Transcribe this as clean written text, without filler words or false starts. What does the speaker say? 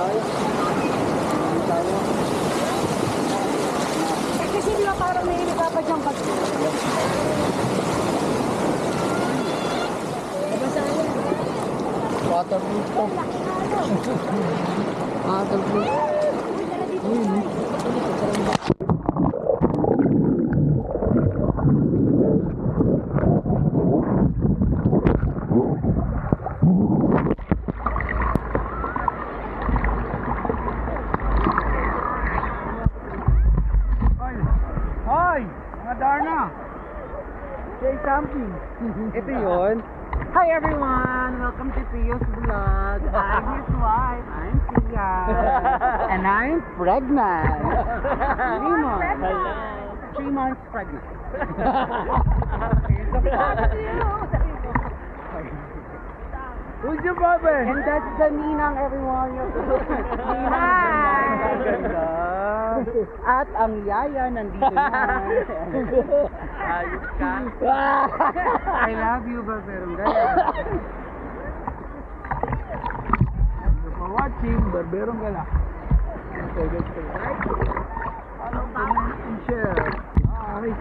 tayo. Hindi tayo. Kasi di ba parang may ilipapad yung bag. Waterproof to. Waterproof. Hoy! Mga Darna! Say something! Ito yun. Hi everyone! Welcome to Pio's Vlog. I'm his wife. I'm Tia. And I'm pregnant. 3 months. 3 months pregnant. Who's your brother? And that's the Ninang, everyone. Hi! At ang yaya nandito na. Ayos ka. I love you, Barberong Gala. Thank you for watching, Barberong Gala. Like, comment, and share. Bye.